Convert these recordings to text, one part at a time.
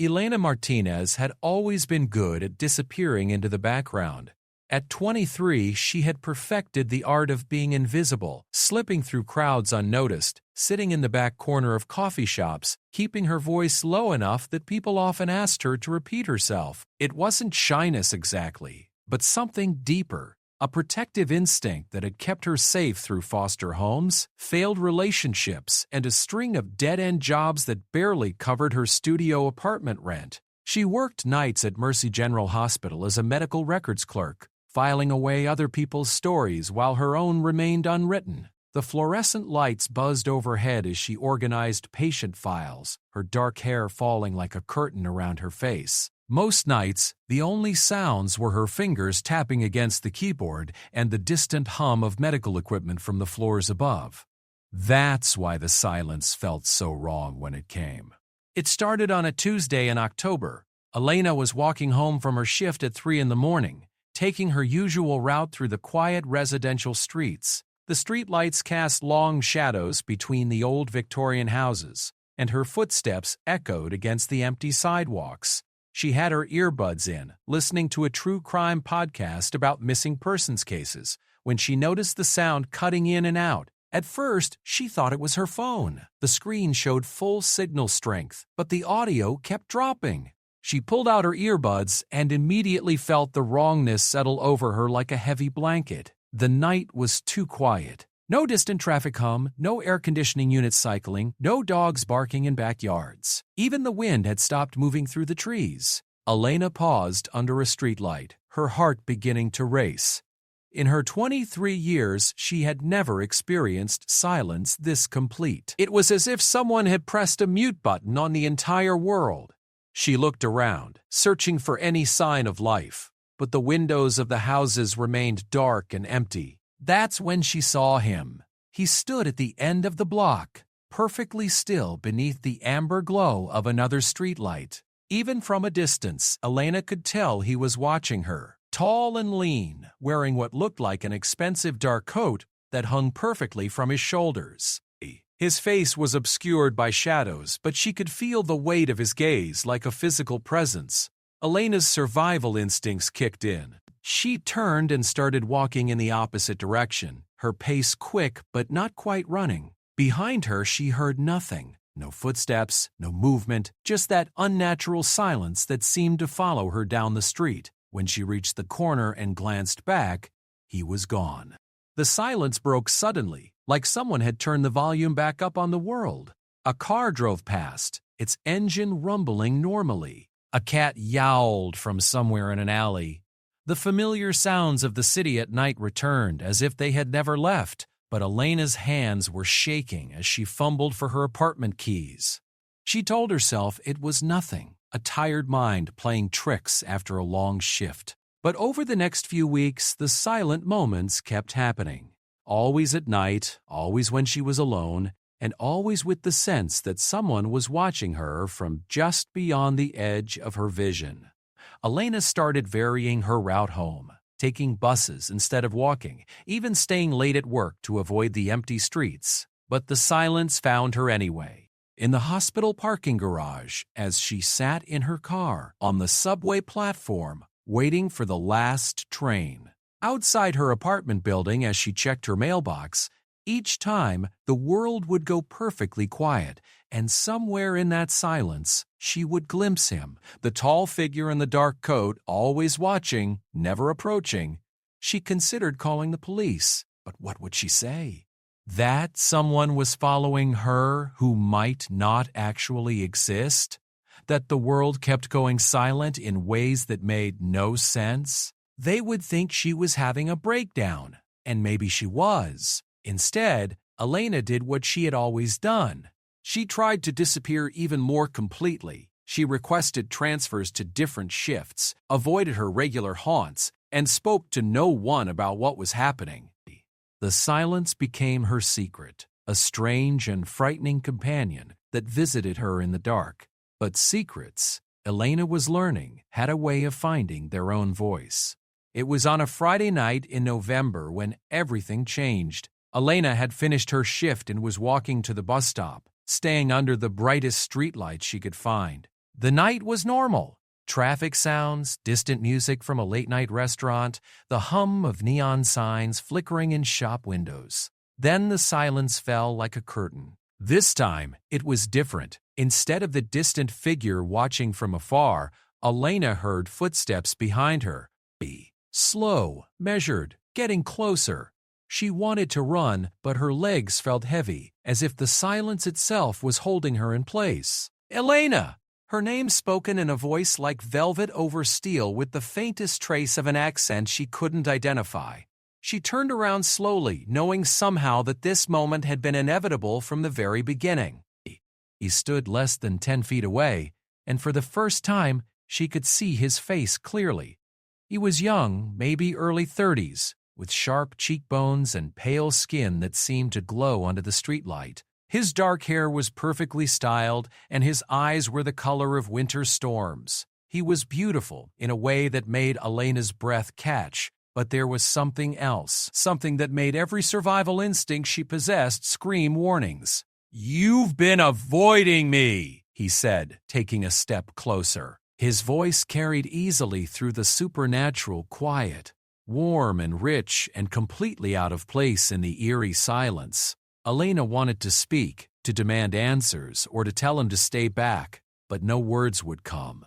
Elena Martinez had always been good at disappearing into the background. At 23, she had perfected the art of being invisible, slipping through crowds unnoticed, sitting in the back corner of coffee shops, keeping her voice low enough that people often asked her to repeat herself. It wasn't shyness exactly, but something deeper. A protective instinct that had kept her safe through foster homes, failed relationships, and a string of dead-end jobs that barely covered her studio apartment rent. She worked nights at Mercy General Hospital as a medical records clerk, filing away other people's stories while her own remained unwritten. The fluorescent lights buzzed overhead as she organized patient files, her dark hair falling like a curtain around her face. Most nights, the only sounds were her fingers tapping against the keyboard and the distant hum of medical equipment from the floors above. That's why the silence felt so wrong when it came. It started on a Tuesday in October. Elena was walking home from her shift at 3 a.m, taking her usual route through the quiet residential streets. The streetlights cast long shadows between the old Victorian houses, and her footsteps echoed against the empty sidewalks. She had her earbuds in, listening to a true crime podcast about missing persons cases, when she noticed the sound cutting in and out. At first, she thought it was her phone. The screen showed full signal strength, but the audio kept dropping. She pulled out her earbuds and immediately felt the wrongness settle over her like a heavy blanket. The night was too quiet. No distant traffic hum, no air conditioning units cycling, no dogs barking in backyards. Even the wind had stopped moving through the trees. Elena paused under a streetlight, her heart beginning to race. In her 23 years, she had never experienced silence this complete. It was as if someone had pressed a mute button on the entire world. She looked around, searching for any sign of life, but the windows of the houses remained dark and empty. That's when she saw him. He stood at the end of the block, perfectly still beneath the amber glow of another streetlight. Even from a distance, Elena could tell he was watching her. Tall and lean, wearing what looked like an expensive dark coat that hung perfectly from his shoulders. His face was obscured by shadows, but she could feel the weight of his gaze like a physical presence. Elena's survival instincts kicked in. She turned and started walking in the opposite direction, her pace quick but not quite running. Behind her, she heard nothing. No footsteps, no movement, just that unnatural silence that seemed to follow her down the street. When she reached the corner and glanced back, he was gone. The silence broke suddenly, like someone had turned the volume back up on the world. A car drove past, its engine rumbling normally. A cat yowled from somewhere in an alley. The familiar sounds of the city at night returned as if they had never left, but Elena's hands were shaking as she fumbled for her apartment keys. She told herself it was nothing, a tired mind playing tricks after a long shift. But over the next few weeks, the silent moments kept happening. Always at night, always when she was alone, and always with the sense that someone was watching her from just beyond the edge of her vision. Elena started varying her route home, taking buses instead of walking, even staying late at work to avoid the empty streets. But the silence found her anyway. In the hospital parking garage, as she sat in her car, on the subway platform, waiting for the last train. Outside her apartment building as she checked her mailbox, each time the world would go perfectly quiet, and somewhere in that silence, she would glimpse him, the tall figure in the dark coat, always watching, never approaching. She considered calling the police, but what would she say? That someone was following her who might not actually exist? That the world kept going silent in ways that made no sense? They would think she was having a breakdown, and maybe she was. Instead, Elena did what she had always done. She tried to disappear even more completely. She requested transfers to different shifts, avoided her regular haunts, and spoke to no one about what was happening. The silence became her secret, a strange and frightening companion that visited her in the dark. But secrets, Elena was learning, had a way of finding their own voice. It was on a Friday night in November when everything changed. Elena had finished her shift and was walking to the bus stop, staying under the brightest streetlights she could find. The night was normal. Traffic sounds, distant music from a late-night restaurant, the hum of neon signs flickering in shop windows. Then the silence fell like a curtain. This time, it was different. Instead of the distant figure watching from afar, Elena heard footsteps behind her. Slow, measured, getting closer. She wanted to run, but her legs felt heavy, as if the silence itself was holding her in place. Elena! Her name spoken in a voice like velvet over steel with the faintest trace of an accent she couldn't identify. She turned around slowly, knowing somehow that this moment had been inevitable from the very beginning. He stood less than 10 feet away, and for the first time, she could see his face clearly. He was young, maybe early 30s, with sharp cheekbones and pale skin that seemed to glow under the streetlight. His dark hair was perfectly styled, and his eyes were the color of winter storms. He was beautiful in a way that made Elena's breath catch, but there was something else, something that made every survival instinct she possessed scream warnings. "You've been avoiding me," he said, taking a step closer. His voice carried easily through the supernatural quiet, warm and rich and completely out of place in the eerie silence. Elena wanted to speak, to demand answers, or to tell him to stay back, but no words would come.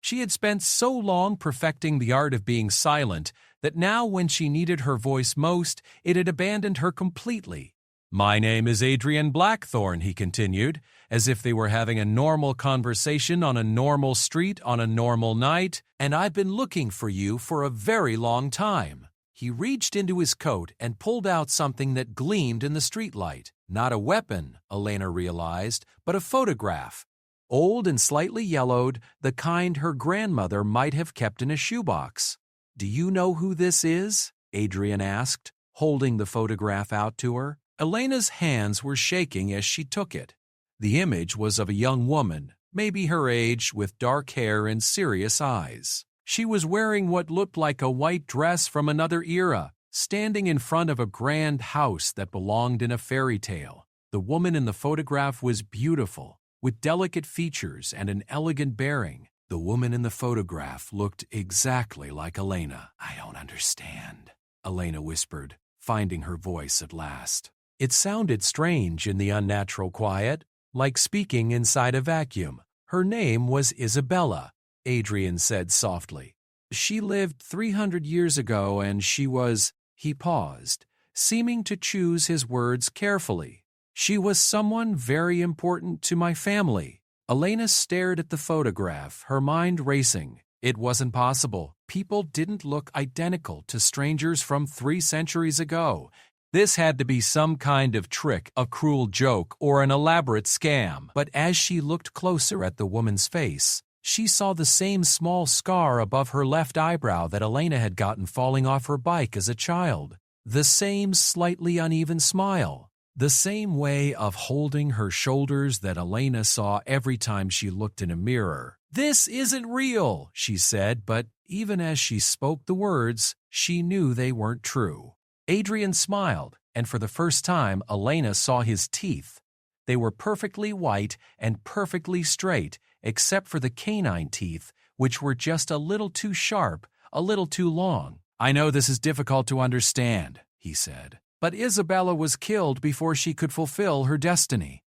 She had spent so long perfecting the art of being silent that now when she needed her voice most, it had abandoned her completely. "My name is Adrian Blackthorne," he continued, as if they were having a normal conversation on a normal street on a normal night, "and I've been looking for you for a very long time." He reached into his coat and pulled out something that gleamed in the streetlight. Not a weapon, Elena realized, but a photograph. Old and slightly yellowed, the kind her grandmother might have kept in a shoebox. "Do you know who this is?" Adrian asked, holding the photograph out to her. Elena's hands were shaking as she took it. The image was of a young woman, maybe her age, with dark hair and serious eyes. She was wearing what looked like a white dress from another era, standing in front of a grand house that belonged in a fairy tale. The woman in the photograph was beautiful, with delicate features and an elegant bearing. The woman in the photograph looked exactly like Elena. "I don't understand," Elena whispered, finding her voice at last. It sounded strange in the unnatural quiet, like speaking inside a vacuum. "Her name was Isabella," Adrian said softly. "She lived 300 years ago and she was—" He paused, seeming to choose his words carefully. "She was someone very important to my family." Elena stared at the photograph, her mind racing. It wasn't possible. People didn't look identical to strangers from 3 centuries ago. This had to be some kind of trick, a cruel joke, or an elaborate scam. But as she looked closer at the woman's face, she saw the same small scar above her left eyebrow that Elena had gotten falling off her bike as a child. The same slightly uneven smile. The same way of holding her shoulders that Elena saw every time she looked in a mirror. "This isn't real," she said, but even as she spoke the words, she knew they weren't true. Adrian smiled, and for the first time, Elena saw his teeth. They were perfectly white and perfectly straight, except for the canine teeth, which were just a little too sharp, a little too long. "I know this is difficult to understand," he said, "but Isabella was killed before she could fulfill her destiny.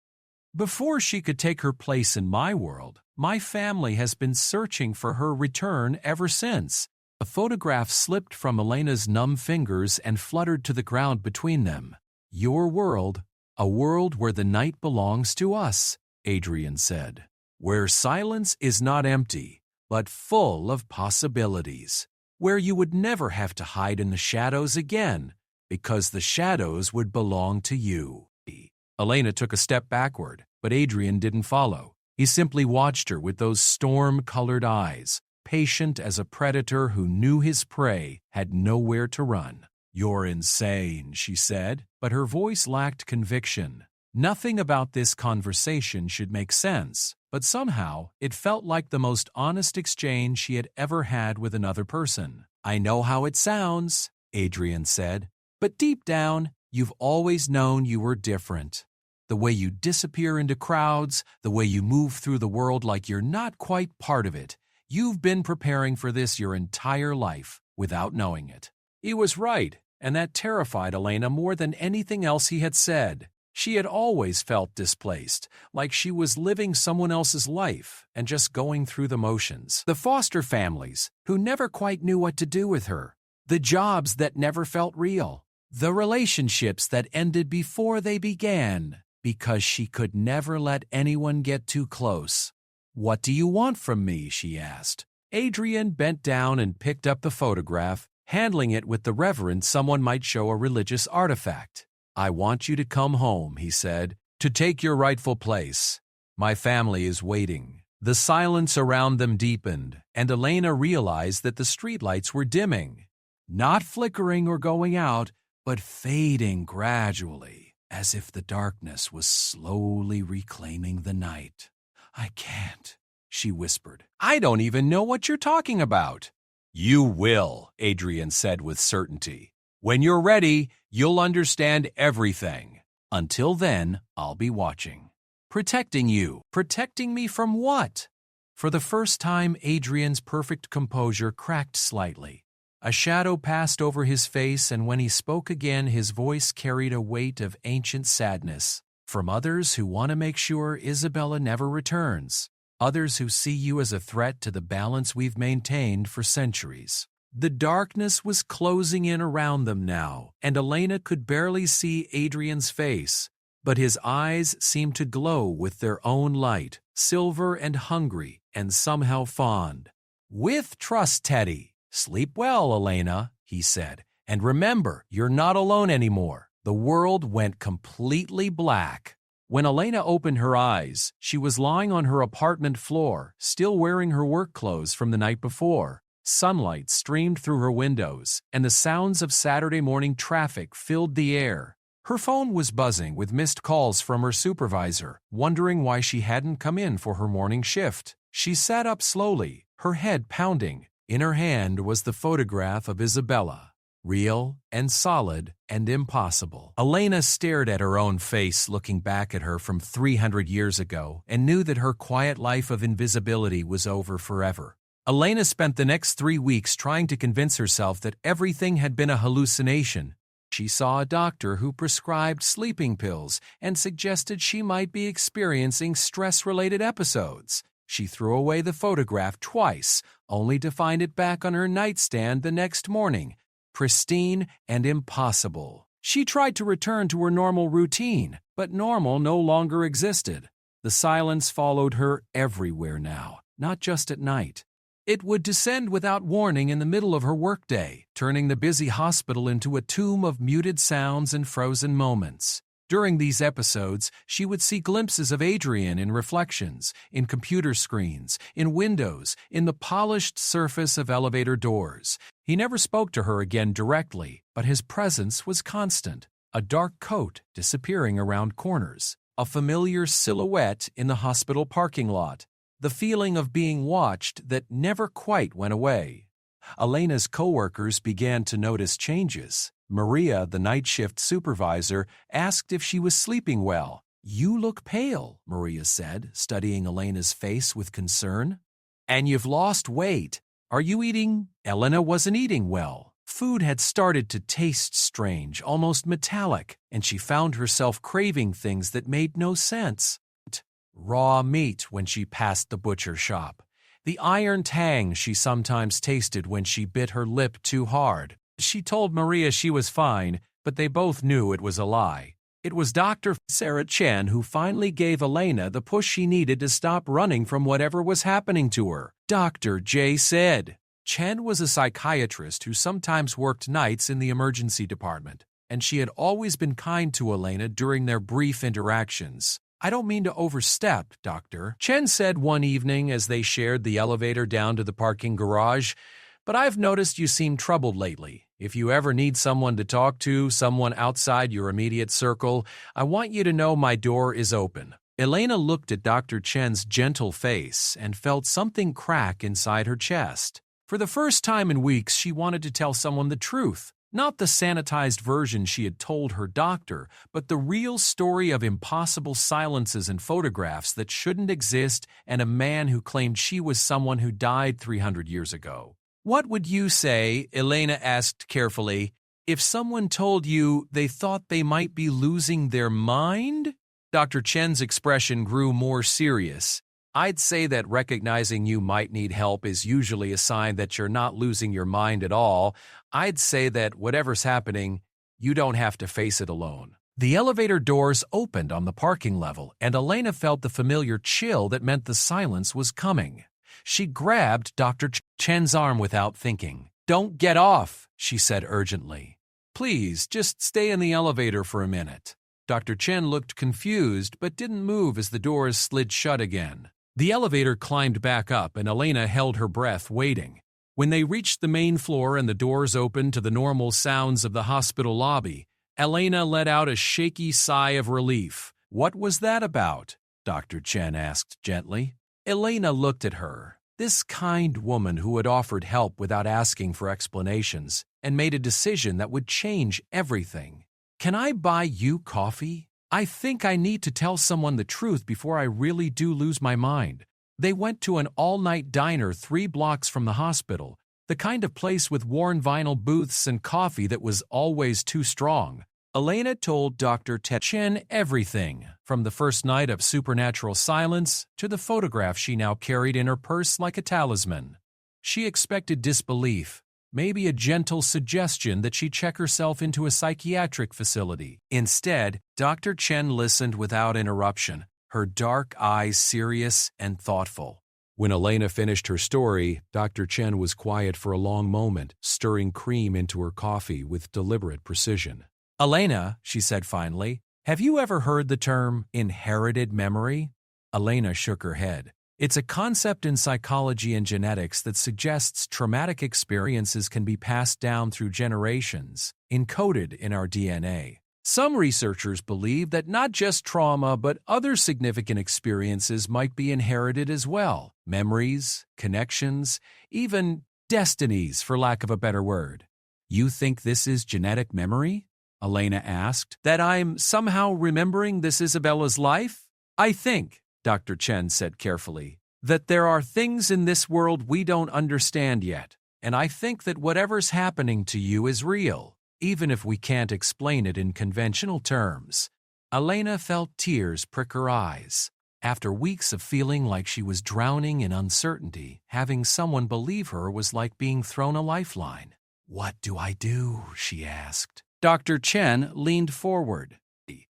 Before she could take her place in my world, my family has been searching for her return ever since." A photograph slipped from Elena's numb fingers and fluttered to the ground between them. "Your world, a world where the night belongs to us," Adrian said. "Where silence is not empty, but full of possibilities. Where you would never have to hide in the shadows again, because the shadows would belong to you." Elena took a step backward, but Adrian didn't follow. He simply watched her with those storm-colored eyes, patient as a predator who knew his prey had nowhere to run. "You're insane," she said, but her voice lacked conviction. Nothing about this conversation should make sense, but somehow it felt like the most honest exchange she had ever had with another person. "I know how it sounds," Adrian said, "but deep down, you've always known you were different." the way you disappear into crowds, the way you move through the world like you're not quite part of it. You've been preparing for this your entire life without knowing it." He was right, and that terrified Elena more than anything else he had said. She had always felt displaced, like she was living someone else's life and just going through the motions. The foster families, who never quite knew what to do with her. The jobs that never felt real. The relationships that ended before they began, because she could never let anyone get too close. "What do you want from me?" she asked. Adrian bent down and picked up the photograph, handling it with the reverence someone might show a religious artifact. "I want you to come home," he said, "to take your rightful place. My family is waiting." The silence around them deepened, and Elena realized that the streetlights were dimming. Not flickering or going out, but fading gradually, as if the darkness was slowly reclaiming the night. "I can't," she whispered. "I don't even know what you're talking about." "You will," Adrian said with certainty. "When you're ready, you'll understand everything. Until then, I'll be watching. Protecting you. Protecting me from what?" For the first time, Adrian's perfect composure cracked slightly. A shadow passed over his face, and when he spoke again, his voice carried a weight of ancient sadness. "From others who want to make sure Isabella never returns. Others who see you as a threat to the balance we've maintained for centuries." The darkness was closing in around them now, and Elena could barely see Adrian's face, but his eyes seemed to glow with their own light, silver and hungry, and somehow fond. "With trust, Teddy. Sleep well, Elena," he said, "and remember, you're not alone anymore." The world went completely black. When Elena opened her eyes, she was lying on her apartment floor, still wearing her work clothes from the night before. Sunlight streamed through her windows, and the sounds of Saturday morning traffic filled the air. Her phone was buzzing with missed calls from her supervisor, wondering why she hadn't come in for her morning shift. She sat up slowly, her head pounding. In her hand was the photograph of Isabella, real and solid and impossible. Elena stared at her own face looking back at her from 300 years ago and knew that her quiet life of invisibility was over forever. Elena spent the next 3 weeks trying to convince herself that everything had been a hallucination. She saw a doctor who prescribed sleeping pills and suggested she might be experiencing stress-related episodes. She threw away the photograph twice, only to find it back on her nightstand the next morning, pristine and impossible. She tried to return to her normal routine, but normal no longer existed. The silence followed her everywhere now, not just at night. It would descend without warning in the middle of her workday, turning the busy hospital into a tomb of muted sounds and frozen moments. During these episodes, she would see glimpses of Adrian in reflections, in computer screens, in windows, in the polished surface of elevator doors. He never spoke to her again directly, but his presence was constant. A dark coat disappearing around corners, a familiar silhouette in the hospital parking lot. The feeling of being watched that never quite went away. Elena's coworkers began to notice changes. Maria, the night shift supervisor, asked if she was sleeping well. "You look pale," Maria said, studying Elena's face with concern. "And you've lost weight. Are you eating?" Elena wasn't eating well. Food had started to taste strange, almost metallic, and she found herself craving things that made no sense. Raw meat when she passed the butcher shop. The iron tang she sometimes tasted when she bit her lip too hard. She told Maria she was fine, but they both knew it was a lie. It was Dr. Sarah Chen who finally gave Elena the push she needed to stop running from whatever was happening to her. Dr. J said. Chen was a psychiatrist who sometimes worked nights in the emergency department, and she had always been kind to Elena during their brief interactions. "I don't mean to overstep, Doctor," Chen said one evening as they shared the elevator down to the parking garage, "but I've noticed you seem troubled lately. If you ever need someone to talk to, someone outside your immediate circle, I want you to know my door is open." Elena looked at Dr. Chen's gentle face and felt something crack inside her chest. For the first time in weeks, she wanted to tell someone the truth. Not the sanitized version she had told her doctor, but the real story of impossible silences and photographs that shouldn't exist, and a man who claimed she was someone who died 300 years ago. "What would you say," Elena asked carefully, "if someone told you they thought they might be losing their mind?" Dr. Chen's expression grew more serious. "I'd say that recognizing you might need help is usually a sign that you're not losing your mind at all. I'd say that whatever's happening, you don't have to face it alone." The elevator doors opened on the parking level, and Elena felt the familiar chill that meant the silence was coming. She grabbed Dr. Chen's arm without thinking. "Don't get off," she said urgently. "Please, just stay in the elevator for a minute." Dr. Chen looked confused but didn't move as the doors slid shut again. The elevator climbed back up, and Elena held her breath, waiting. When they reached the main floor and the doors opened to the normal sounds of the hospital lobby, Elena let out a shaky sigh of relief. "What was that about?" Dr. Chen asked gently. Elena looked at her, this kind woman who had offered help without asking for explanations, and made a decision that would change everything. "Can I buy you coffee? I think I need to tell someone the truth before I really do lose my mind." They went to an all-night diner 3 blocks from the hospital, the kind of place with worn vinyl booths and coffee that was always too strong. Elena told Dr. Chen everything, from the first night of supernatural silence to the photograph she now carried in her purse like a talisman. She expected disbelief, maybe a gentle suggestion that she check herself into a psychiatric facility. Instead, Dr. Chen listened without interruption, her dark eyes serious and thoughtful. When Elena finished her story, Dr. Chen was quiet for a long moment, stirring cream into her coffee with deliberate precision. "Elena," she said finally, "have you ever heard the term inherited memory?" Elena shook her head. "It's a concept in psychology and genetics that suggests traumatic experiences can be passed down through generations, encoded in our DNA. Some researchers believe that not just trauma but other significant experiences might be inherited as well. Memories, connections, even destinies, for lack of a better word." "You think this is genetic memory?" Elena asked. "That I'm somehow remembering this Isabella's life?" "I think," Dr. Chen said carefully, "that there are things in this world we don't understand yet, and I think that whatever's happening to you is real, even if we can't explain it in conventional terms." Elena felt tears prick her eyes. After weeks of feeling like she was drowning in uncertainty, having someone believe her was like being thrown a lifeline. "What do I do?" she asked. Dr. Chen leaned forward.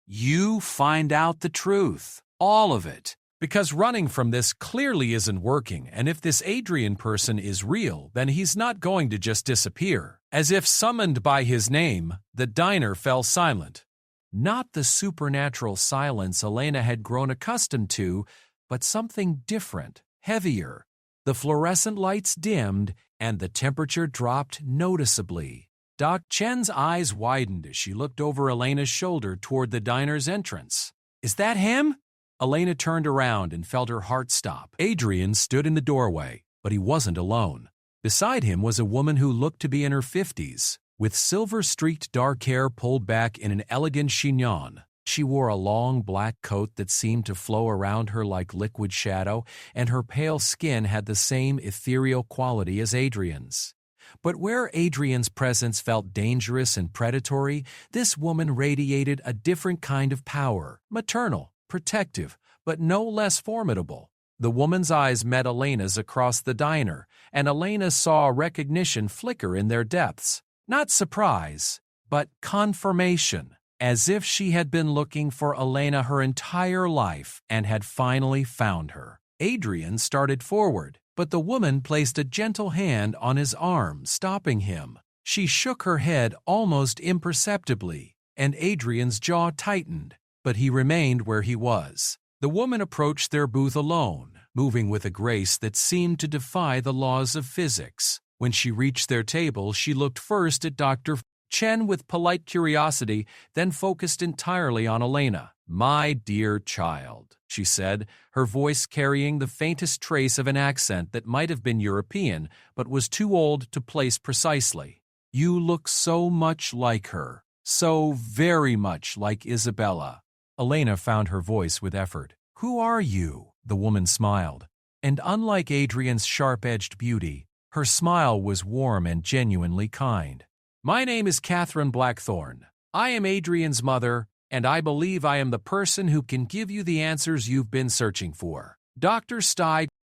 "You find out the truth. All of it. Because running from this clearly isn't working, and if this Adrian person is real, then he's not going to just disappear." As if summoned by his name, the diner fell silent. Not the supernatural silence Elena had grown accustomed to, but something different, heavier. The fluorescent lights dimmed, and the temperature dropped noticeably. Dr. Chen's eyes widened as she looked over Elena's shoulder toward the diner's entrance. "Is that him?" Elena turned around and felt her heart stop. Adrian stood in the doorway, but he wasn't alone. Beside him was a woman who looked to be in her 50s, with silver-streaked dark hair pulled back in an elegant chignon. She wore a long black coat that seemed to flow around her like liquid shadow, and her pale skin had the same ethereal quality as Adrian's. But where Adrian's presence felt dangerous and predatory, this woman radiated a different kind of power, maternal, protective, but no less formidable. The woman's eyes met Elena's across the diner, and Elena saw recognition flicker in their depths. Not surprise, but confirmation, as if she had been looking for Elena her entire life and had finally found her. Adrian started forward, but the woman placed a gentle hand on his arm, stopping him. She shook her head almost imperceptibly, and Adrian's jaw tightened, but he remained where he was. The woman approached their booth alone, moving with a grace that seemed to defy the laws of physics. When she reached their table, she looked first at Dr. Chen with polite curiosity, then focused entirely on Elena. "My dear child," she said, her voice carrying the faintest trace of an accent that might have been European, but was too old to place precisely. You look so much like her, so very much like Isabella. Elena found her voice with effort. Who are you? The woman smiled. And unlike Adrian's sharp-edged beauty, her smile was warm and genuinely kind. My name is Catherine Blackthorne. I am Adrian's mother, and I believe I am the person who can give you the answers you've been searching for. Dr.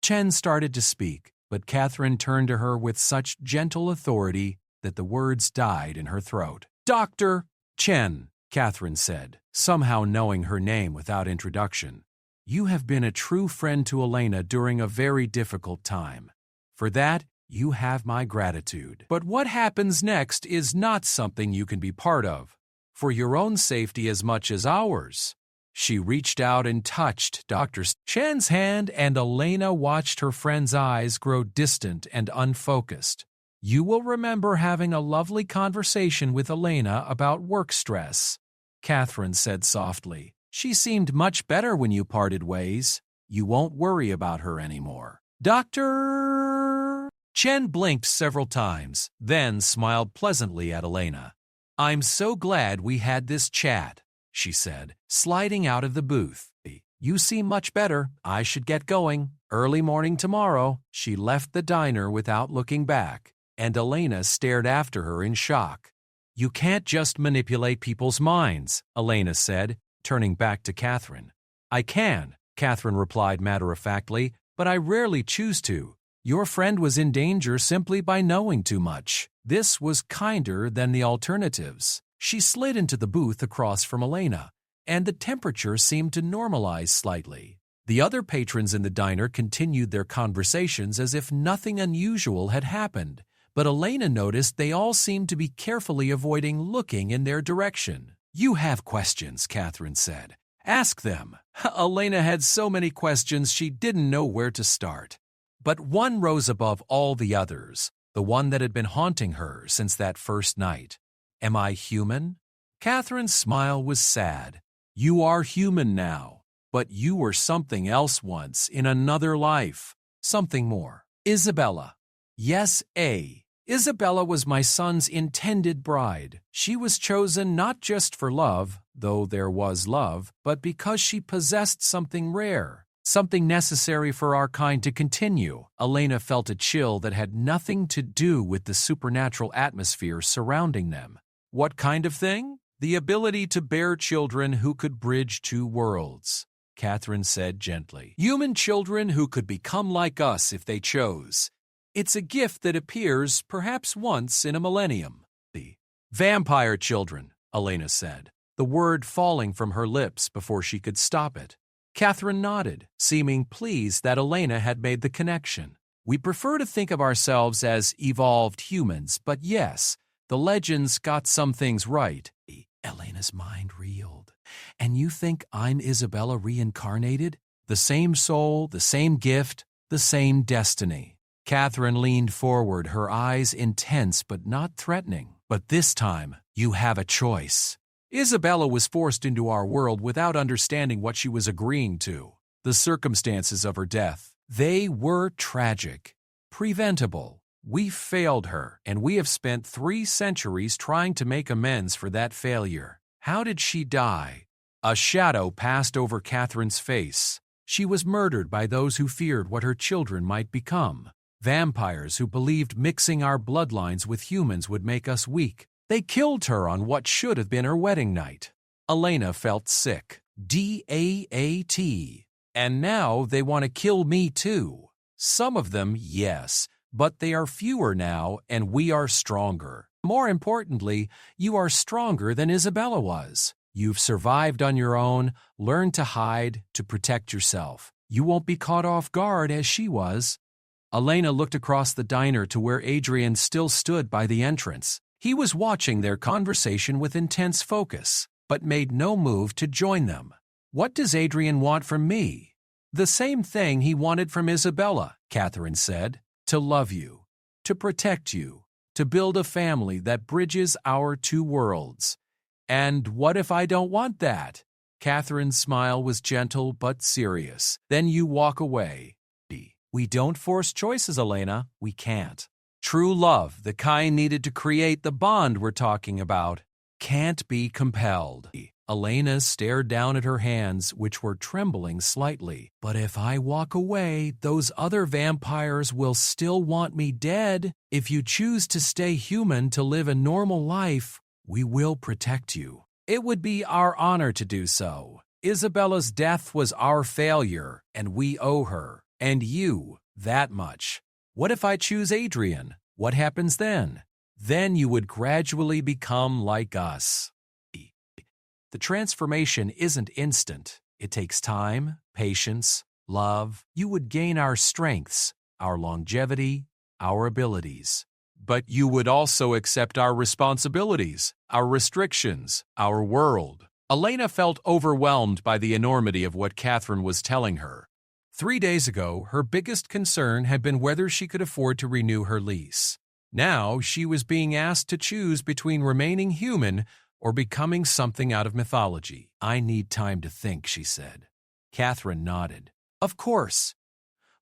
Chen started to speak, but Catherine turned to her with such gentle authority that the words died in her throat. Dr. Chen, Catherine said, somehow knowing her name without introduction. You have been a true friend to Elena during a very difficult time. For that, you have my gratitude. But what happens next is not something you can be part of, for your own safety as much as ours. She reached out and touched Dr. Chen's hand, and Elena watched her friend's eyes grow distant and unfocused. You will remember having a lovely conversation with Elena about work stress, Catherine said softly. She seemed much better when you parted ways. You won't worry about her anymore. Dr. Chen blinked several times, then smiled pleasantly at Elena. I'm so glad we had this chat, she said, sliding out of the booth. You seem much better. I should get going. Early morning tomorrow. She left the diner without looking back, and Elena stared after her in shock. You can't just manipulate people's minds, Elena said, turning back to Catherine. I can, Catherine replied matter-of-factly, but I rarely choose to. Your friend was in danger simply by knowing too much. This was kinder than the alternatives. She slid into the booth across from Elena, and the temperature seemed to normalize slightly. The other patrons in the diner continued their conversations as if nothing unusual had happened, but Elena noticed they all seemed to be carefully avoiding looking in their direction. You have questions, Catherine said. Ask them. Elena had so many questions she didn't know where to start. But one rose above all the others, the one that had been haunting her since that first night. Am I human? Catherine's smile was sad. You are human now, but you were something else once in another life. Something more. Isabella. Yes, Isabella was my son's intended bride. She was chosen not just for love, though there was love, but because she possessed something rare. Something necessary for our kind to continue. Elena felt a chill that had nothing to do with the supernatural atmosphere surrounding them. What kind of thing? The ability to bear children who could bridge two worlds, Catherine said gently. Human children who could become like us if they chose. It's a gift that appears perhaps once in a millennium. The vampire children, Elena said, the word falling from her lips before she could stop it. Catherine nodded, seeming pleased that Elena had made the connection. We prefer to think of ourselves as evolved humans, but yes, the legends got some things right. Elena's mind reeled. And you think I'm Isabella reincarnated? The same soul, the same gift, the same destiny. Catherine leaned forward, her eyes intense but not threatening. But this time, you have a choice. Isabella was forced into our world without understanding what she was agreeing to. The circumstances of her death, they were tragic, preventable. We failed her, and we have spent 3 centuries trying to make amends for that failure. How did she die? A shadow passed over Catherine's face. She was murdered by those who feared what her children might become. Vampires who believed mixing our bloodlines with humans would make us weak. They killed her on what should have been her wedding night. Elena felt sick. D-A-A-T. And now they want to kill me too. Some of them, yes, but they are fewer now and we are stronger. More importantly, you are stronger than Isabella was. You've survived on your own, learned to hide, to protect yourself. You won't be caught off guard as she was. Elena looked across the diner to where Adrian still stood by the entrance. He was watching their conversation with intense focus, but made no move to join them. What does Adrian want from me? The same thing he wanted from Isabella, Catherine said. To love you, to protect you, to build a family that bridges our 2 worlds. And what if I don't want that? Catherine's smile was gentle but serious. Then you walk away. We don't force choices, Elena. We can't. True love, the kind needed to create the bond we're talking about, can't be compelled. Elena stared down at her hands, which were trembling slightly. But if I walk away, those other vampires will still want me dead. If you choose to stay human to live a normal life, we will protect you. It would be our honor to do so. Isabella's death was our failure, and we owe her, and you, that much. What if I choose Adrian? What happens then? Then you would gradually become like us. The transformation isn't instant. It takes time, patience, love. You would gain our strengths, our longevity, our abilities. But you would also accept our responsibilities, our restrictions, our world. Elena felt overwhelmed by the enormity of what Catherine was telling her. 3 days ago, her biggest concern had been whether she could afford to renew her lease. Now, she was being asked to choose between remaining human or becoming something out of mythology. I need time to think, she said. Catherine nodded. Of course.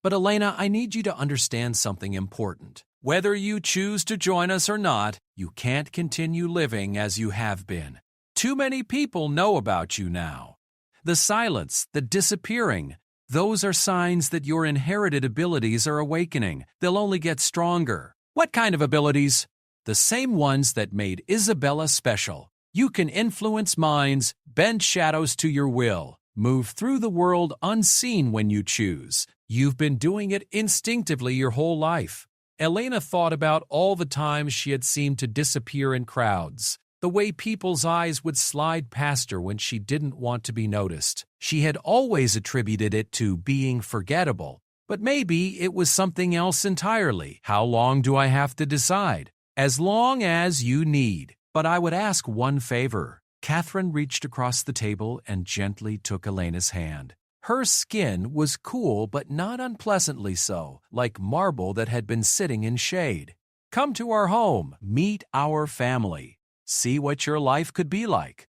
But Elena, I need you to understand something important. Whether you choose to join us or not, you can't continue living as you have been. Too many people know about you now. The silence, the disappearing, those are signs that your inherited abilities are awakening. They'll only get stronger. What kind of abilities? The same ones that made Isabella special. You can influence minds, bend shadows to your will, move through the world unseen when you choose. You've been doing it instinctively your whole life. Elena thought about all the times she had seemed to disappear in crowds, the way people's eyes would slide past her when she didn't want to be noticed. She had always attributed it to being forgettable, but maybe it was something else entirely. How long do I have to decide? As long as you need. But I would ask one favor. Catherine reached across the table and gently took Elena's hand. Her skin was cool but not unpleasantly so, like marble that had been sitting in shade. Come to our home, meet our family, see what your life could be like.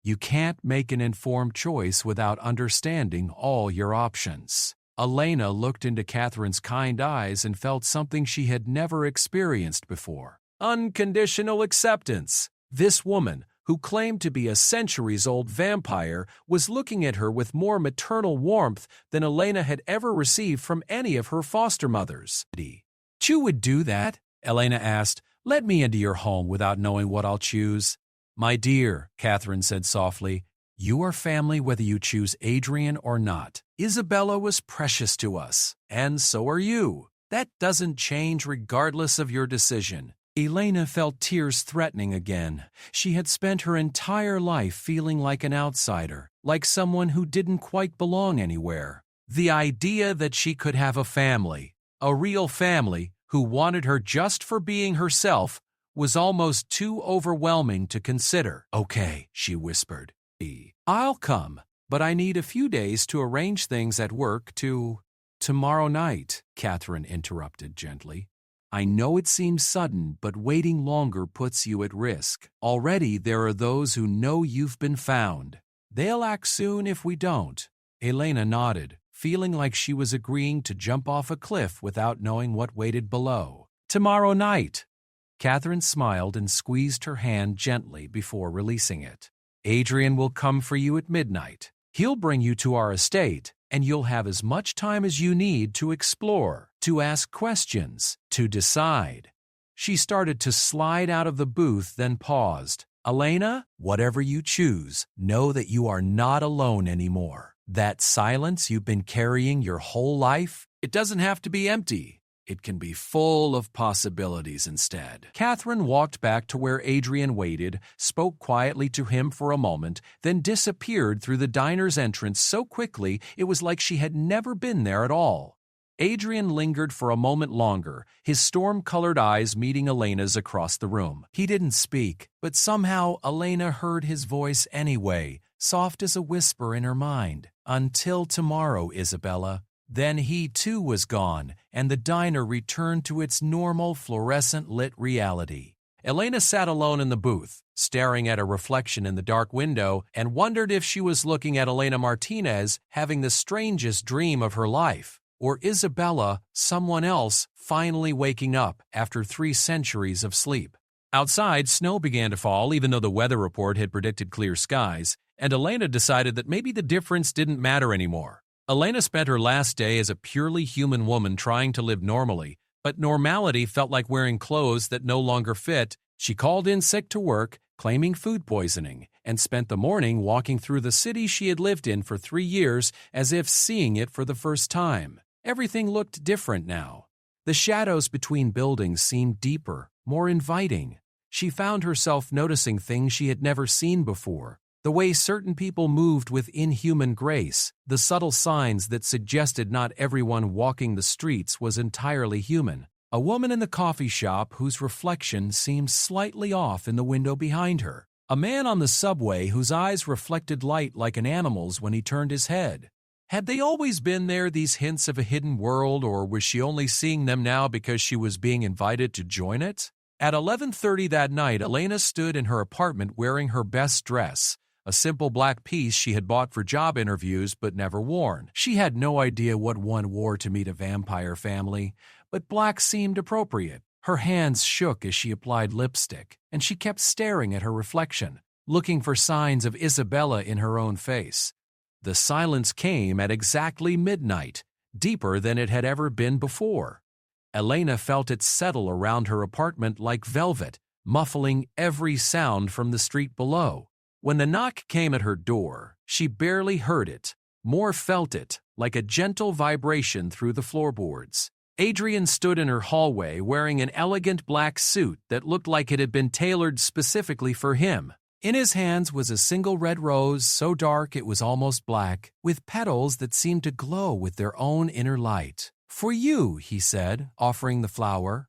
You can't make an informed choice without understanding all your options. Elena looked into Catherine's kind eyes and felt something she had never experienced before. Unconditional acceptance. This woman, who claimed to be a centuries-old vampire, was looking at her with more maternal warmth than Elena had ever received from any of her foster mothers. You would do that? Elena asked. Let me into your home without knowing what I'll choose. My dear, Catherine said softly, you are family whether you choose Adrian or not. Isabella was precious to us, and so are you. That doesn't change regardless of your decision. Elena felt tears threatening again. She had spent her entire life feeling like an outsider, like someone who didn't quite belong anywhere. The idea that she could have a real family, who wanted her just for being herself, was almost too overwhelming to consider. Okay, she whispered. I'll come, but I need a few days to arrange things at work to... Tomorrow night, Catherine interrupted gently. I know it seems sudden, but waiting longer puts you at risk. Already there are those who know you've been found. They'll act soon if we don't. Elena nodded, feeling like she was agreeing to jump off a cliff without knowing what waited below. Tomorrow night. Catherine smiled and squeezed her hand gently before releasing it. Adrian will come for you at midnight. He'll bring you to our estate, and you'll have as much time as you need to explore, to ask questions, to decide. She started to slide out of the booth, then paused. Elena, whatever you choose, know that you are not alone anymore. That silence you've been carrying your whole life, it doesn't have to be empty. It can be full of possibilities instead. Catherine walked back to where Adrian waited, spoke quietly to him for a moment, then disappeared through the diner's entrance so quickly it was like she had never been there at all. Adrian lingered for a moment longer, his storm-colored eyes meeting Elena's across the room. He didn't speak, but somehow Elena heard his voice anyway, soft as a whisper in her mind. Until tomorrow, Isabella. Then he too was gone, and the diner returned to its normal fluorescent-lit reality. Elena sat alone in the booth, staring at a reflection in the dark window, and wondered if she was looking at Elena Martinez having the strangest dream of her life. or Isabella, someone else, finally waking up after 3 centuries of sleep? Outside, snow began to fall even though the weather report had predicted clear skies, and Elena decided that maybe the difference didn't matter anymore. Elena spent her last day as a purely human woman trying to live normally, but normality felt like wearing clothes that no longer fit. She called in sick to work, claiming food poisoning, and spent the morning walking through the city she had lived in for 3 years as if seeing it for the first time. Everything looked different now. The shadows between buildings seemed deeper, more inviting. She found herself noticing things she had never seen before. The way certain people moved with inhuman grace, the subtle signs that suggested not everyone walking the streets was entirely human. A woman in the coffee shop whose reflection seemed slightly off in the window behind her. A man on the subway whose eyes reflected light like an animal's when he turned his head. Had they always been there, these hints of a hidden world, or was she only seeing them now because she was being invited to join it? At 11:30 that night, Elena stood in her apartment wearing her best dress, a simple black piece she had bought for job interviews but never worn. She had no idea what one wore to meet a vampire family, but black seemed appropriate. Her hands shook as she applied lipstick, and she kept staring at her reflection, looking for signs of Isabella in her own face. The silence came at exactly midnight, deeper than it had ever been before. Elena felt it settle around her apartment like velvet, muffling every sound from the street below. When the knock came at her door, she barely heard it, more felt it, like a gentle vibration through the floorboards. Adrian stood in her hallway wearing an elegant black suit that looked like it had been tailored specifically for him. In his hands was a single red rose so dark it was almost black, with petals that seemed to glow with their own inner light. "For you," he said, offering the flower.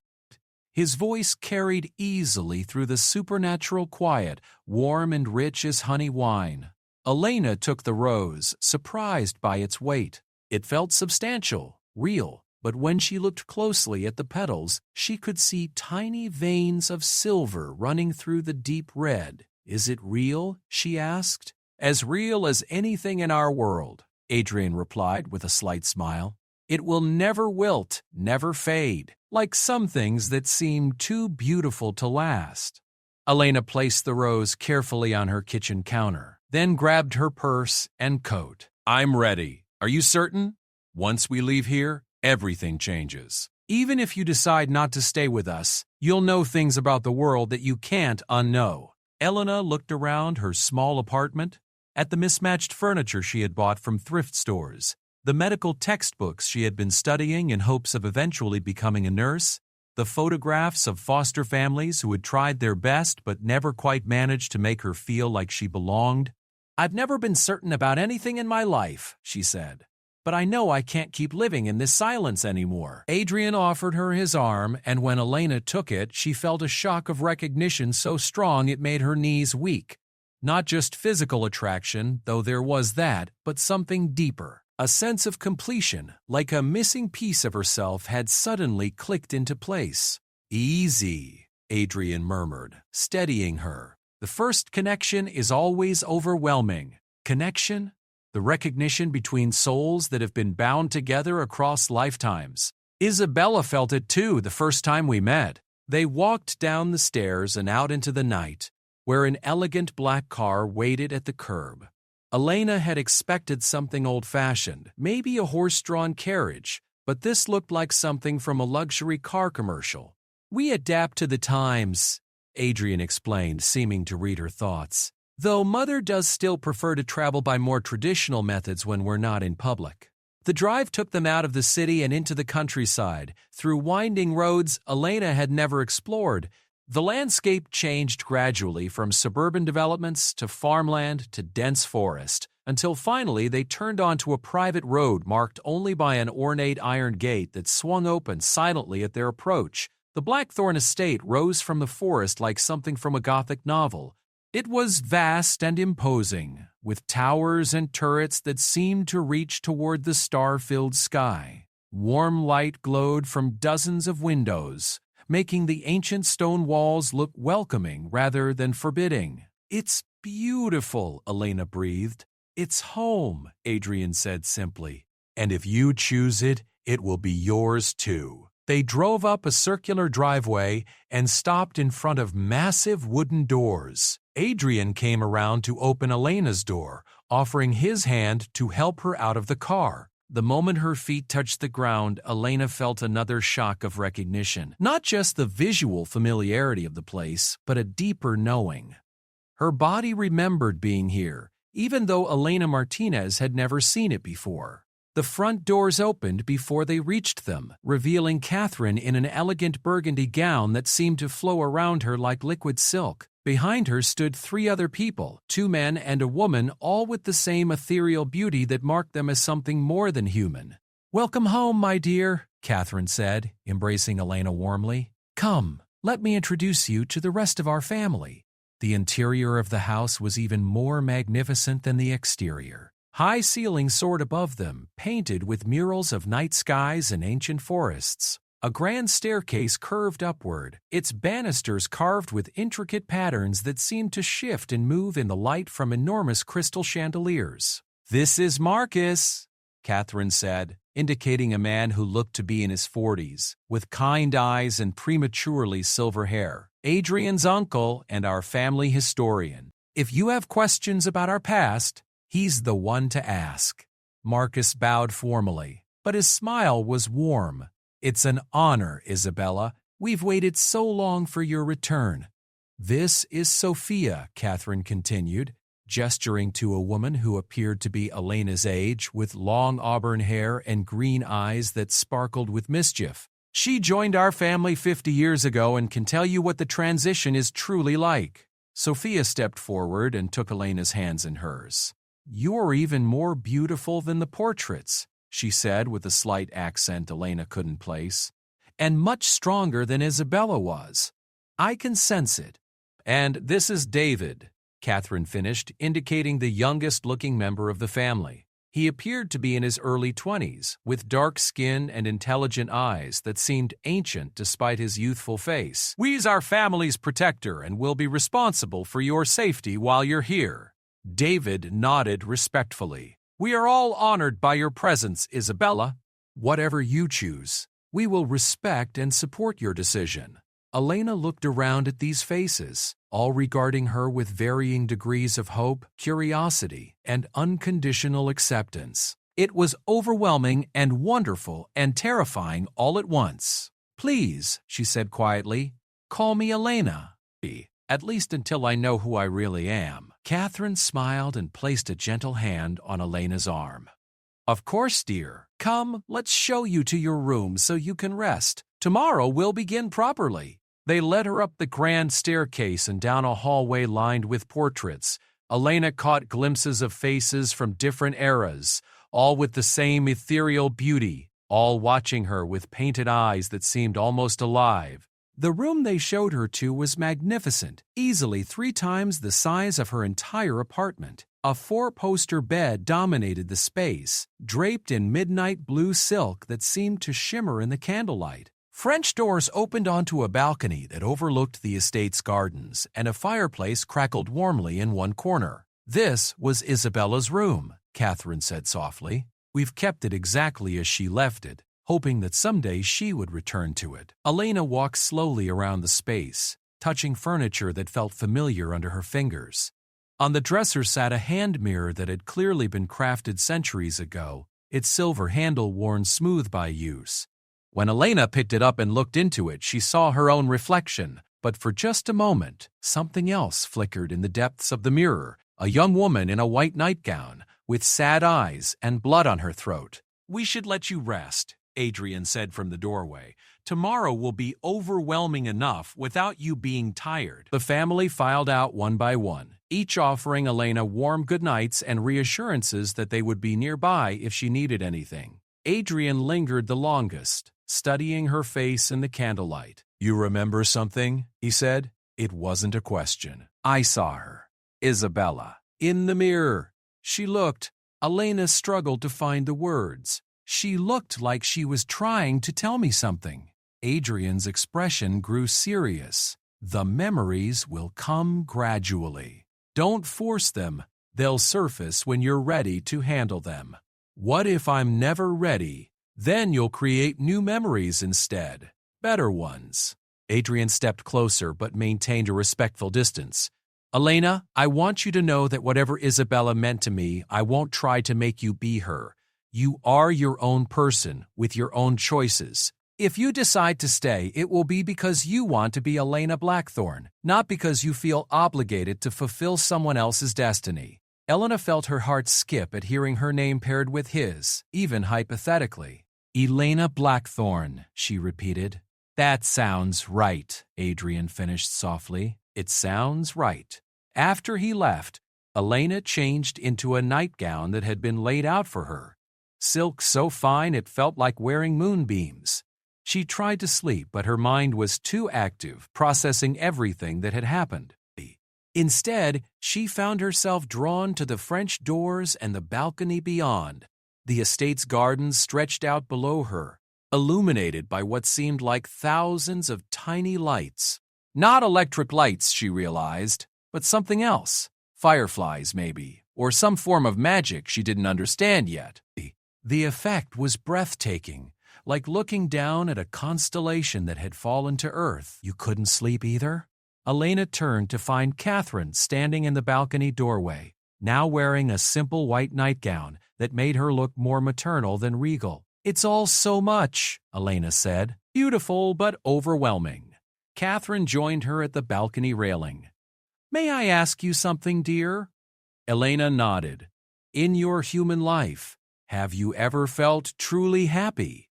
His voice carried easily through the supernatural quiet, warm and rich as honey wine. Elena took the rose, surprised by its weight. It felt substantial, real, but when she looked closely at the petals, she could see tiny veins of silver running through the deep red. "Is it real?" she asked. "As real as anything in our world," Adrian replied with a slight smile. "It will never wilt, never fade, like some things that seem too beautiful to last." Elena placed the rose carefully on her kitchen counter, then grabbed her purse and coat. "I'm ready. Are you certain? Once we leave here, everything changes. Even if you decide not to stay with us, you'll know things about the world that you can't unknow." Elena looked around her small apartment, at the mismatched furniture she had bought from thrift stores, the medical textbooks she had been studying in hopes of eventually becoming a nurse, the photographs of foster families who had tried their best but never quite managed to make her feel like she belonged. "I've never been certain about anything in my life," she said. "But I know I can't keep living in this silence anymore." Adrian offered her his arm, and when Elena took it, she felt a shock of recognition so strong it made her knees weak. Not just physical attraction, though there was that, but something deeper. A sense of completion, like a missing piece of herself had suddenly clicked into place. "Easy," Adrian murmured, steadying her. "The first connection is always overwhelming." Connection? The recognition between souls that have been bound together across lifetimes. Isabella felt it too the first time we met. They walked down the stairs and out into the night, where an elegant black car waited at the curb. Elena had expected something old-fashioned, maybe a horse-drawn carriage, but this looked like something from a luxury car commercial. "We adapt to the times," Adrian explained, seeming to read her thoughts. "Though Mother does still prefer to travel by more traditional methods when we're not in public." The drive took them out of the city and into the countryside, through winding roads Elena had never explored. The landscape changed gradually from suburban developments to farmland to dense forest, until finally they turned onto a private road marked only by an ornate iron gate that swung open silently at their approach. The Blackthorn estate rose from the forest like something from a Gothic novel. It was vast and imposing, with towers and turrets that seemed to reach toward the star-filled sky. Warm light glowed from dozens of windows, making the ancient stone walls look welcoming rather than forbidding. "It's beautiful," Elena breathed. "It's home," Adrian said simply. "And if you choose it, it will be yours too. They drove up a circular driveway and stopped in front of massive wooden doors. Adrian came around to open Elena's door, offering his hand to help her out of the car. The moment her feet touched the ground, Elena felt another shock of recognition. Not just the visual familiarity of the place, but a deeper knowing. Her body remembered being here, even though Elena Martinez had never seen it before. The front doors opened before they reached them, revealing Catherine in an elegant burgundy gown that seemed to flow around her like liquid silk. Behind her stood 3 other people, 2 men and a woman, all with the same ethereal beauty that marked them as something more than human. "Welcome home, my dear," Catherine said, embracing Elena warmly. "Come, let me introduce you to the rest of our family." The interior of the house was even more magnificent than the exterior. High ceilings soared above them, painted with murals of night skies and ancient forests. A grand staircase curved upward, its banisters carved with intricate patterns that seemed to shift and move in the light from enormous crystal chandeliers. "This is Marcus," Catherine said, indicating a man who looked to be in his 40s, with kind eyes and prematurely silver hair. "Adrian's uncle and our family historian. If you have questions about our past, he's the one to ask." Marcus bowed formally, but his smile was warm. "It's an honor, Isabella. We've waited so long for your return." "This is Sophia," Catherine continued, gesturing to a woman who appeared to be Elena's age, with long auburn hair and green eyes that sparkled with mischief. "She joined our family 50 years ago and can tell you what the transition is truly like." Sophia stepped forward and took Elena's hands in hers. "You're even more beautiful than the portraits," she said with a slight accent Elena couldn't place, "and much stronger than Isabella was. I can sense it." "And this is David," Catherine finished, indicating the youngest-looking member of the family. He appeared to be in his early 20s, with dark skin and intelligent eyes that seemed ancient despite his youthful face. "We's our family's protector and will be responsible for your safety while you're here." David nodded respectfully. "We are all honored by your presence, Isabella. Whatever you choose, we will respect and support your decision." Elena looked around at these faces, all regarding her with varying degrees of hope, curiosity, and unconditional acceptance. It was overwhelming and wonderful and terrifying all at once. "Please," she said quietly, "call me Elena. At least until I know who I really am." Catherine smiled and placed a gentle hand on Elena's arm. "Of course, dear. Come, let's show you to your room so you can rest. Tomorrow we'll begin properly." They led her up the grand staircase and down a hallway lined with portraits. Elena caught glimpses of faces from different eras, all with the same ethereal beauty, all watching her with painted eyes that seemed almost alive. The room they showed her to was magnificent, easily 3 times the size of her entire apartment. A 4-poster bed dominated the space, draped in midnight blue silk that seemed to shimmer in the candlelight. French doors opened onto a balcony that overlooked the estate's gardens, and a fireplace crackled warmly in one corner. "This was Isabella's room," Catherine said softly. "We've kept it exactly as she left it, hoping that someday she would return to it." Elena walked slowly around the space, touching furniture that felt familiar under her fingers. On the dresser sat a hand mirror that had clearly been crafted centuries ago, its silver handle worn smooth by use. When Elena picked it up and looked into it, she saw her own reflection, but for just a moment, something else flickered in the depths of the mirror, a young woman in a white nightgown, with sad eyes and blood on her throat. "We should let you rest," Adrian said from the doorway. "Tomorrow will be overwhelming enough without you being tired." The family filed out one by one, each offering Elena warm goodnights and reassurances that they would be nearby if she needed anything. Adrian lingered the longest, studying her face in the candlelight. "You remember something?" he said. It wasn't a question. "I saw her. Isabella. In the mirror." She looked. Elena struggled to find the words. "She looked like she was trying to tell me something." Adrian's expression grew serious. "The memories will come gradually. Don't force them. They'll surface when you're ready to handle them." "What if I'm never ready?" Then you'll create new memories instead, better ones. Adrian stepped closer but maintained a respectful distance. Elena, I want you to know that whatever Isabella meant to me, I won't try to make you be her. You are your own person with your own choices. If you decide to stay, it will be because you want to be Elena Blackthorne, not because you feel obligated to fulfill someone else's destiny. Elena felt her heart skip at hearing her name paired with his, even hypothetically. Elena Blackthorne, she repeated. That sounds right, Adrian finished softly. It sounds right. After he left, Elena changed into a nightgown that had been laid out for her. Silk so fine it felt like wearing moonbeams. She tried to sleep, but her mind was too active, processing everything that had happened. Instead, she found herself drawn to the French doors and the balcony beyond. The estate's gardens stretched out below her, illuminated by what seemed like thousands of tiny lights. Not electric lights, she realized, but something else. Fireflies, maybe, or some form of magic she didn't understand yet. The effect was breathtaking, like looking down at a constellation that had fallen to earth. You couldn't sleep either? Elena turned to find Catherine standing in the balcony doorway, now wearing a simple white nightgown that made her look more maternal than regal. It's all so much, Elena said. Beautiful but overwhelming. Catherine joined her at the balcony railing. May I ask you something, dear? Elena nodded. In your human life, have you ever felt truly happy?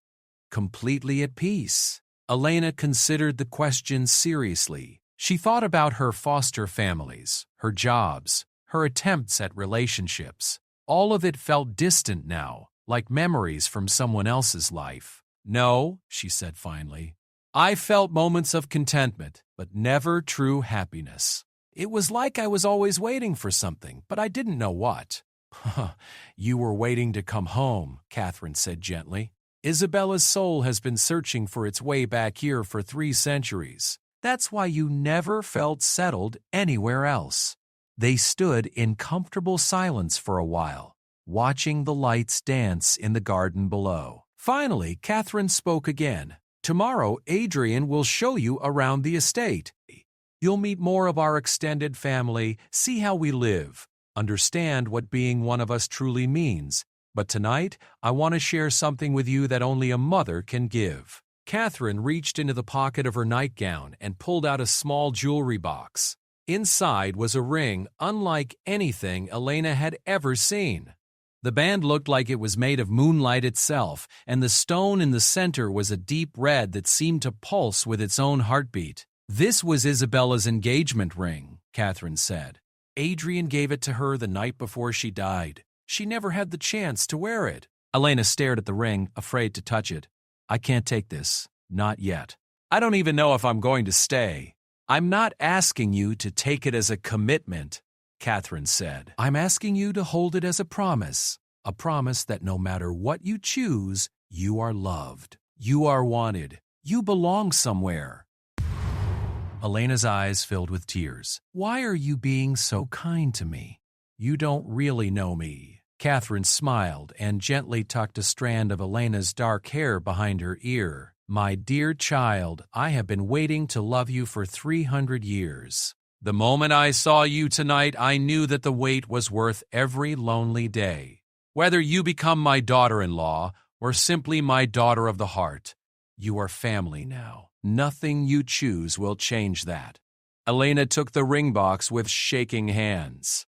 Completely at peace? Elena considered the question seriously. She thought about her foster families, her jobs, her attempts at relationships. All of it felt distant now, like memories from someone else's life. No, she said finally. I felt moments of contentment, but never true happiness. It was like I was always waiting for something, but I didn't know what. You were waiting to come home, Catherine said gently. Isabella's soul has been searching for its way back here for 3 centuries. That's why you never felt settled anywhere else. They stood in comfortable silence for a while, watching the lights dance in the garden below. Finally, Catherine spoke again. Tomorrow, Adrian will show you around the estate. You'll meet more of our extended family, see how we live, understand what being one of us truly means. But tonight, I want to share something with you that only a mother can give. Catherine reached into the pocket of her nightgown and pulled out a small jewelry box. Inside was a ring unlike anything Elena had ever seen. The band looked like it was made of moonlight itself, and the stone in the center was a deep red that seemed to pulse with its own heartbeat. This was Isabella's engagement ring, Catherine said. Adrian gave it to her the night before she died. She never had the chance to wear it. Elena stared at the ring, afraid to touch it. I can't take this. Not yet. I don't even know if I'm going to stay. I'm not asking you to take it as a commitment, Catherine said. I'm asking you to hold it as a promise that no matter what you choose, you are loved. You are wanted. You belong somewhere. Elena's eyes filled with tears. Why are you being so kind to me? You don't really know me. Catherine smiled and gently tucked a strand of Elena's dark hair behind her ear. My dear child, I have been waiting to love you for 300 years. The moment I saw you tonight, I knew that the wait was worth every lonely day. Whether you become my daughter-in-law or simply my daughter of the heart, you are family now. Nothing you choose will change that. Elena took the ring box with shaking hands.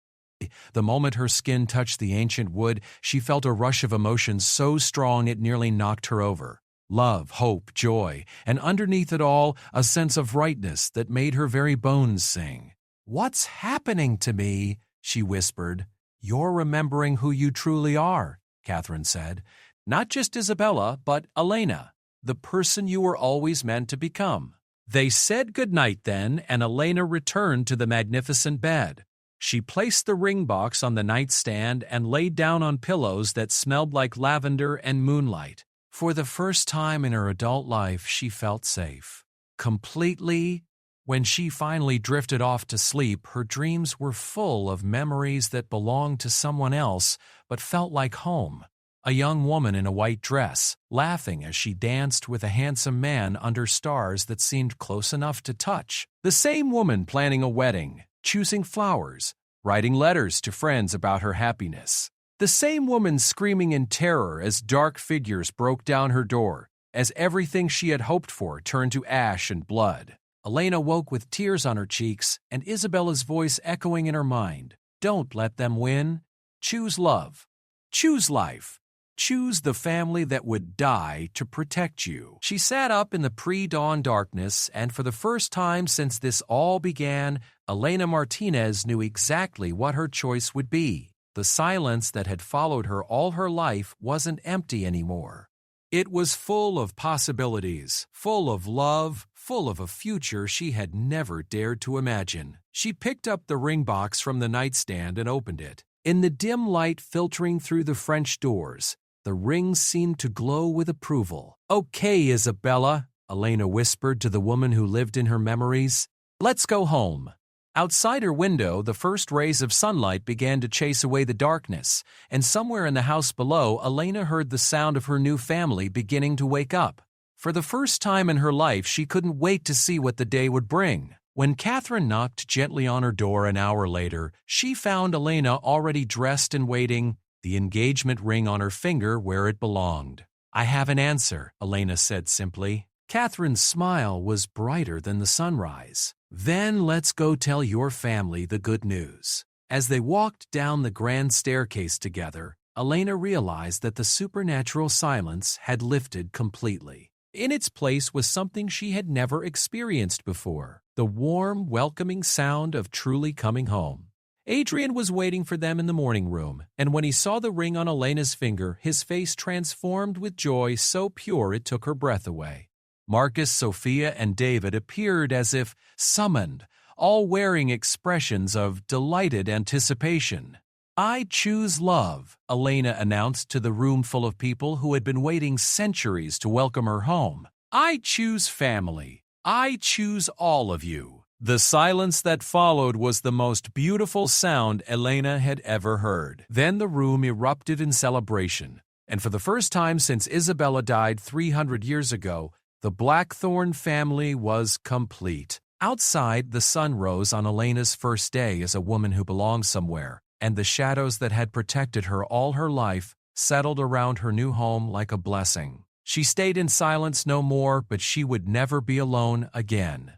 The moment her skin touched the ancient wood, she felt a rush of emotion so strong it nearly knocked her over. Love, hope, joy, and underneath it all, a sense of rightness that made her very bones sing. What's happening to me? She whispered. You're remembering who you truly are, Catherine said. Not just Isabella, but Elena, the person you were always meant to become. They said goodnight then, and Elena returned to the magnificent bed. She placed the ring box on the nightstand and laid down on pillows that smelled like lavender and moonlight. For the first time in her adult life, she felt safe. Completely. When she finally drifted off to sleep, her dreams were full of memories that belonged to someone else but felt like home. a young woman in a white dress, laughing as she danced with a handsome man under stars that seemed close enough to touch. The same woman planning a wedding, choosing flowers, writing letters to friends about her happiness. The same woman screaming in terror as dark figures broke down her door, as everything she had hoped for turned to ash and blood. Elena woke with tears on her cheeks and Isabella's voice echoing in her mind. Don't let them win. Choose love. Choose life. Choose the family that would die to protect you. She sat up in the pre-dawn darkness, and for the first time since this all began, Elena Martinez knew exactly what her choice would be. The silence that had followed her all her life wasn't empty anymore. It was full of possibilities, full of love, full of a future she had never dared to imagine. She picked up the ring box from the nightstand and opened it. In the dim light filtering through the French doors, the rings seemed to glow with approval. "Okay, Isabella," Elena whispered to the woman who lived in her memories. "Let's go home." Outside her window, the first rays of sunlight began to chase away the darkness, and somewhere in the house below, Elena heard the sound of her new family beginning to wake up. For the first time in her life, she couldn't wait to see what the day would bring. When Catherine knocked gently on her door an hour later, she found Elena already dressed and waiting, the engagement ring on her finger where it belonged. "I have an answer," Elena said simply. Catherine's smile was brighter than the sunrise. "Then let's go tell your family the good news." As they walked down the grand staircase together, Elena realized that the supernatural silence had lifted completely. In its place was something she had never experienced before, the warm, welcoming sound of truly coming home. Adrian was waiting for them in the morning room, and when he saw the ring on Elena's finger, his face transformed with joy so pure it took her breath away. Marcus, Sophia, and David appeared as if summoned, all wearing expressions of delighted anticipation. "I choose love," Elena announced to the room full of people who had been waiting centuries to welcome her home. "I choose family. I choose all of you." The silence that followed was the most beautiful sound Elena had ever heard. Then the room erupted in celebration, and for the first time since Isabella died 300 years ago, the Blackthorne family was complete. Outside, the sun rose on Elena's first day as a woman who belonged somewhere, and the shadows that had protected her all her life settled around her new home like a blessing. She stayed in silence no more, but she would never be alone again.